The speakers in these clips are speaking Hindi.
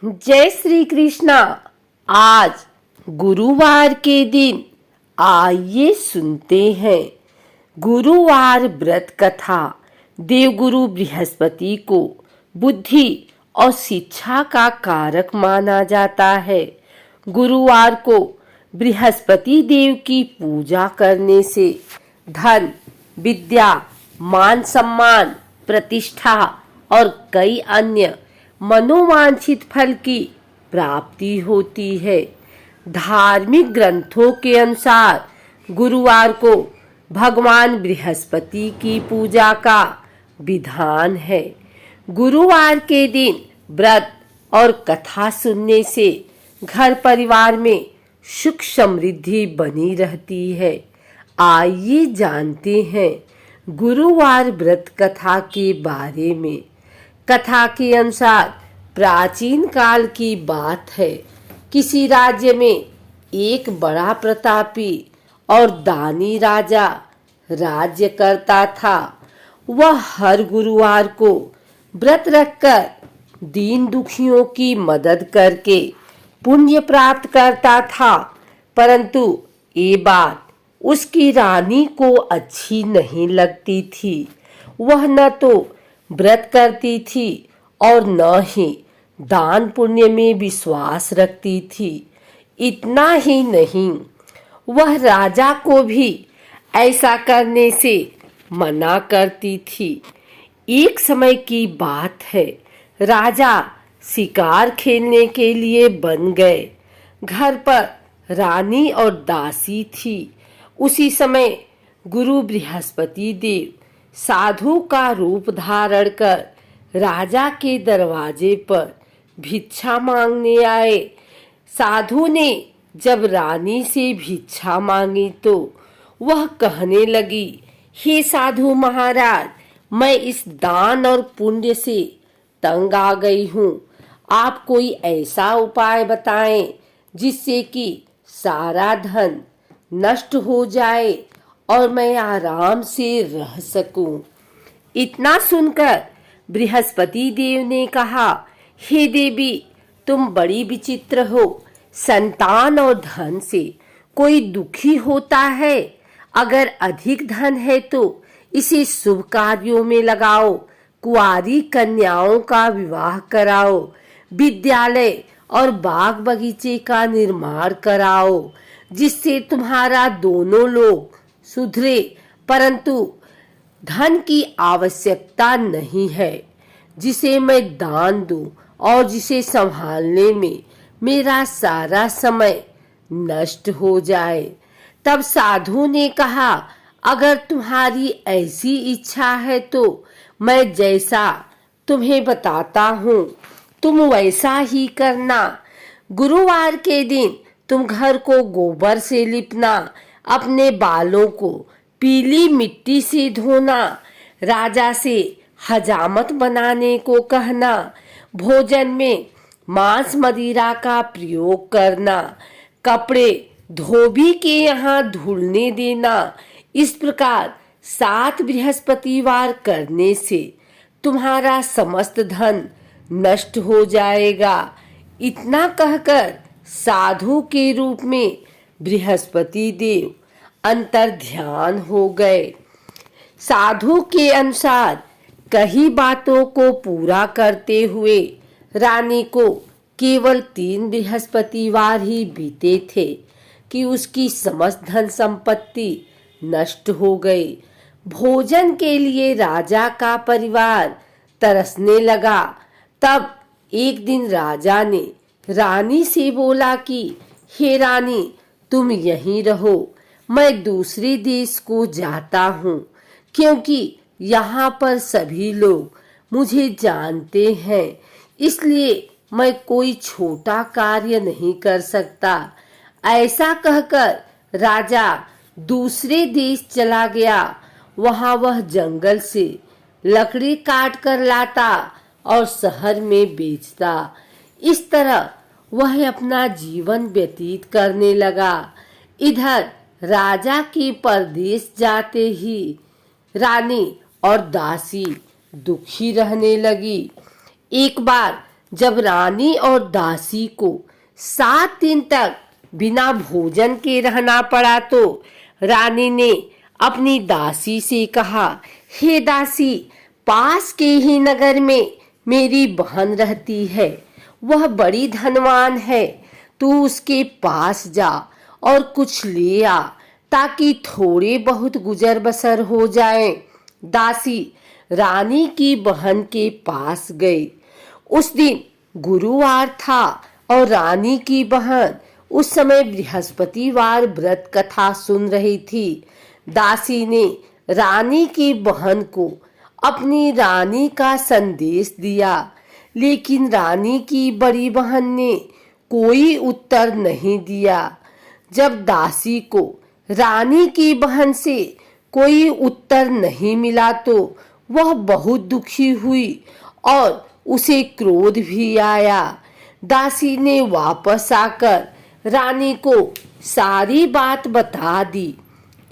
जय श्री कृष्णा। आज गुरुवार के दिन आइए सुनते हैं गुरुवार व्रत कथा। देवगुरु बृहस्पति को बुद्धि और शिक्षा का कारक माना जाता है। गुरुवार को बृहस्पति देव की पूजा करने से धन, विद्या, मान सम्मान, प्रतिष्ठा और कई अन्य मनोवांछित फल की प्राप्ति होती है। धार्मिक ग्रंथों के अनुसार गुरुवार को भगवान बृहस्पति की पूजा का विधान है। गुरुवार के दिन व्रत और कथा सुनने से घर परिवार में सुख समृद्धि बनी रहती है। आइए जानते हैं गुरुवार व्रत कथा के बारे में। कथा के अनुसार प्राचीन काल की बात है। किसी राज्य में एक बड़ा प्रतापी और दानी राजा राज्य करता था। वह हर गुरुवार को व्रत रखकर दीन दुखियों की मदद करके पुण्य प्राप्त करता था। परंतु ये बात उसकी रानी को अच्छी नहीं लगती थी। वह न तो व्रत करती थी और न ही दान पुण्य में विश्वास रखती थी। इतना ही नहीं, वह राजा को भी ऐसा करने से मना करती थी। एक समय की बात है, राजा शिकार खेलने के लिए बन गए। घर पर रानी और दासी थी। उसी समय गुरु बृहस्पति देव साधु का रूप धारण कर राजा के दरवाजे पर भिक्षा मांगने आए। साधु ने जब रानी से भिक्षा मांगी तो वह कहने लगी, हे साधु महाराज, मैं इस दान और पुण्य से तंग आ गई हूँ। आप कोई ऐसा उपाय बताएं जिससे कि सारा धन नष्ट हो जाए और मैं आराम से रह सकूं। इतना सुनकर बृहस्पति देव ने कहा, हे देवी, तुम बड़ी विचित्र हो। संतान और धन से कोई दुखी होता है। अगर अधिक धन है तो इसे शुभ कार्यों में लगाओ। कुंवारी कन्याओं का विवाह कराओ। विद्यालय और बाग बगीचे का निर्माण कराओ, जिससे तुम्हारा दोनों लोग सुधरे। परंतु धन की आवश्यकता नहीं है, जिसे मैं दान दूं और जिसे संभालने में मेरा सारा समय नष्ट हो जाए। तब साधु ने कहा, अगर तुम्हारी ऐसी इच्छा है तो मैं जैसा तुम्हें बताता हूँ तुम वैसा ही करना। गुरुवार के दिन तुम घर को गोबर से लिपना, अपने बालों को पीली मिट्टी से धोना, राजा से हजामत बनाने को कहना, भोजन में मांस मदिरा का प्रयोग करना, कपड़े धोबी के यहाँ धुलने देना। इस प्रकार 7 बृहस्पतिवार करने से तुम्हारा समस्त धन नष्ट हो जाएगा। इतना कहकर साधु के रूप में बृहस्पति देव अंतर ध्यान हो गए। साधु के अनुसार कई बातों को पूरा करते हुए रानी को केवल 3 बृहस्पतिवार ही बीते थे कि उसकी समस्त धन संपत्ति नष्ट हो गई। भोजन के लिए राजा का परिवार तरसने लगा। तब एक दिन राजा ने रानी से बोला कि हे रानी, तुम यहीं रहो, मैं दूसरे देश को जाता हूँ, क्योंकि यहाँ पर सभी लोग मुझे जानते हैं, इसलिए मैं कोई छोटा कार्य नहीं कर सकता। ऐसा कहकर राजा दूसरे देश चला गया। वहाँ वह जंगल से लकड़ी काट कर लाता और शहर में बेचता। इस तरह वह अपना जीवन व्यतीत करने लगा। इधर राजा के परदेश जाते ही रानी और दासी दुखी रहने लगी। एक बार जब रानी और दासी को 7 दिन तक बिना भोजन के रहना पड़ा तो रानी ने अपनी दासी से कहा, हे दासी, पास के ही नगर में मेरी बहन रहती है, वह बड़ी धनवान है, तू उसके पास जा और कुछ ले आ ताकि थोड़े बहुत गुजर बसर हो जाए। दासी रानी की बहन के पास गई। उस दिन गुरुवार था और रानी की बहन उस समय बृहस्पतिवार व्रत कथा सुन रही थी। दासी ने रानी की बहन को अपनी रानी का संदेश दिया, लेकिन रानी की बड़ी बहन ने कोई उत्तर नहीं दिया। जब दासी को रानी की बहन से कोई उत्तर नहीं मिला तो वह बहुत दुखी हुई और उसे क्रोध भी आया। दासी ने वापस आकर रानी को सारी बात बता दी।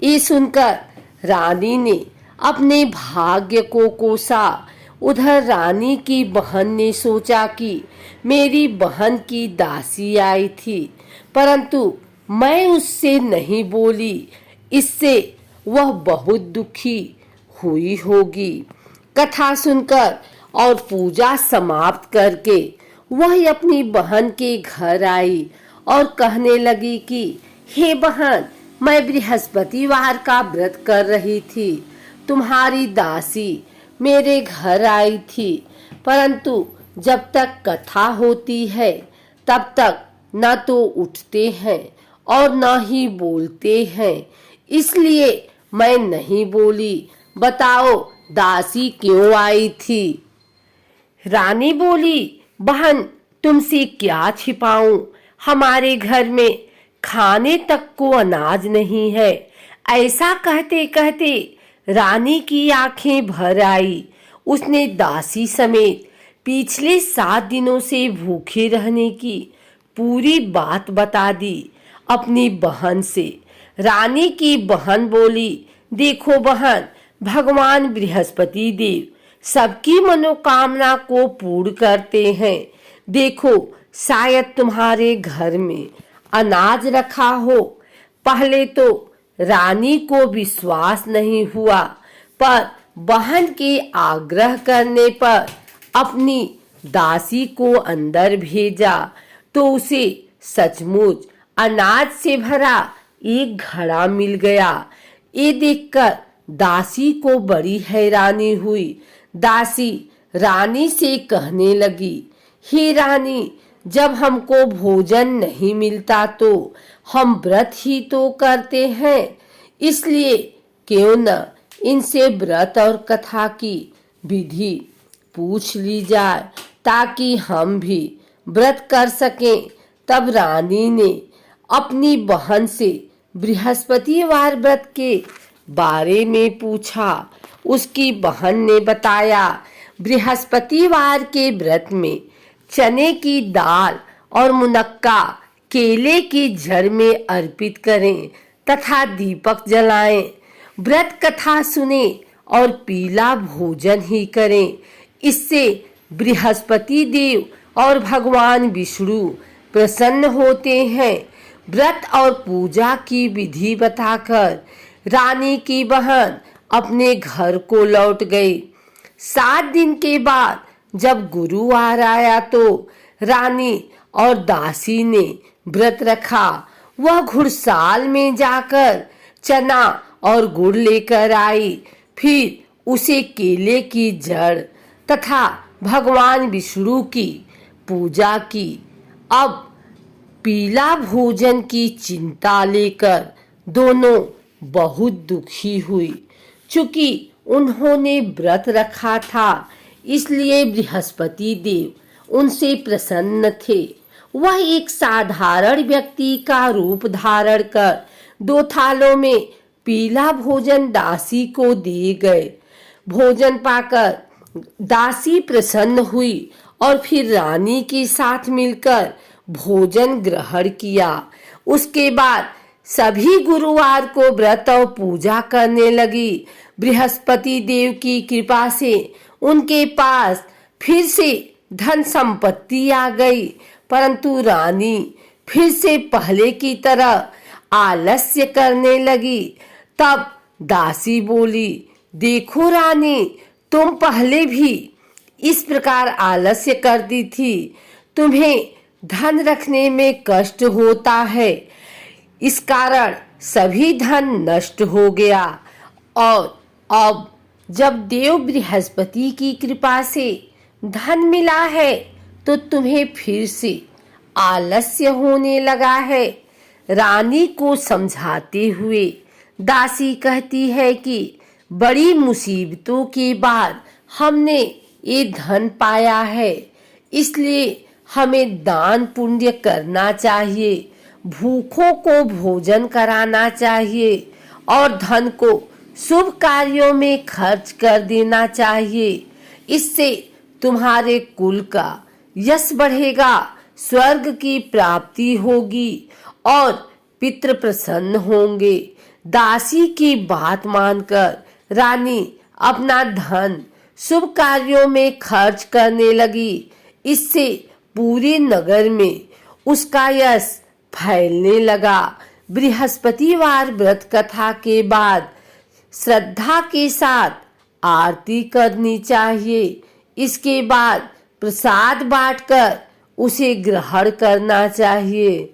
ये सुनकर रानी ने अपने भाग्य को कोसा। उधर रानी की बहन ने सोचा कि मेरी बहन की दासी आई थी, परंतु मैं उससे नहीं बोली, इससे वह बहुत दुखी हुई होगी। कथा सुनकर और पूजा समाप्त करके वह अपनी बहन के घर आई और कहने लगी कि हे बहन, मैं बृहस्पतिवार का व्रत कर रही थी, तुम्हारी दासी मेरे घर आई थी, परंतु जब तक कथा होती है तब तक न तो उठते हैं और न ही बोलते हैं, इसलिए मैं नहीं बोली। बताओ दासी क्यों आई थी? रानी बोली, बहन, तुमसे क्या छिपाऊं, हमारे घर में खाने तक को अनाज नहीं है। ऐसा कहते कहते रानी की आंखें भर आई। उसने दासी समेत पिछले 7 दिनों से भूखे रहने की पूरी बात बता दी अपनी बहन से। रानी की बहन बोली, देखो बहन, भगवान बृहस्पति देव सबकी मनोकामना को पूर्ण करते हैं। देखो, शायद तुम्हारे घर में अनाज रखा हो। पहले तो रानी को विश्वास नहीं हुआ, पर बहन के आग्रह करने पर अपनी दासी को अंदर भेजा तो उसे सचमुच अनाज से भरा एक घड़ा मिल गया। ये देखकर दासी को बड़ी हैरानी हुई। दासी रानी से कहने लगी, हे रानी, जब हमको भोजन नहीं मिलता तो हम व्रत ही तो करते हैं, इसलिए क्यों न इनसे व्रत और कथा की विधि पूछ ली जाए ताकि हम भी व्रत कर सकें। तब रानी ने अपनी बहन से बृहस्पतिवार व्रत के बारे में पूछा। उसकी बहन ने बताया, बृहस्पतिवार के व्रत में चने की दाल और मुनक्का केले की जड़ में अर्पित करें तथा दीपक जलाएं। व्रत कथा सुने और पीला भोजन ही करें। इससे बृहस्पति देव और भगवान विष्णु प्रसन्न होते हैं। व्रत और पूजा की विधि बताकर रानी की बहन अपने घर को लौट गई। 7 दिन के बाद जब गुरुवार आया तो रानी और दासी ने व्रत रखा। वह घुड़साल में जाकर चना और गुड़ लेकर आई, फिर उसे केले की जड़ तथा भगवान विष्णु की पूजा की। अब पीला भोजन की चिंता लेकर दोनों बहुत दुखी हुई। चूंकि उन्होंने व्रत रखा था, इसलिए बृहस्पति देव उनसे प्रसन्न थे। वह एक साधारण व्यक्ति का रूप धारण कर 2 थालों में पीला भोजन दासी को दे गए। भोजन पाकर दासी प्रसन्न हुई और फिर रानी के साथ मिलकर भोजन ग्रहण किया। उसके बाद सभी गुरुवार को व्रत और पूजा करने लगी। बृहस्पति देव की कृपा से उनके पास फिर से धन संपत्ति आ गई, परंतु रानी फिर से पहले की तरह आलस्य करने लगी। तब दासी बोली, देखो रानी, तुम पहले भी इस प्रकार आलस्य करती थी। तुम्हें धन रखने में कष्ट होता है, इस कारण सभी धन नष्ट हो गया। और अब जब देव बृहस्पति की कृपा से धन मिला है तो तुम्हें फिर से आलस्य होने लगा है। रानी को समझाते हुए दासी कहती है कि बड़ी मुसीबतों के बाद हमने ये धन पाया है, इसलिए हमें दान पुण्य करना चाहिए, भूखों को भोजन कराना चाहिए और धन को शुभ कार्यों में खर्च कर देना चाहिए। इससे तुम्हारे कुल का यश बढ़ेगा, स्वर्ग की प्राप्ति होगी और पितृ प्रसन्न होंगे। दासी की बात मानकर रानी अपना धन शुभ कार्यों में खर्च करने लगी। इससे पूरे नगर में उसका यश फैलने लगा। बृहस्पतिवार व्रत कथा के बाद श्रद्धा के साथ आरती करनी चाहिए। इसके बाद प्रसाद बांटकर उसे ग्रहण करना चाहिए।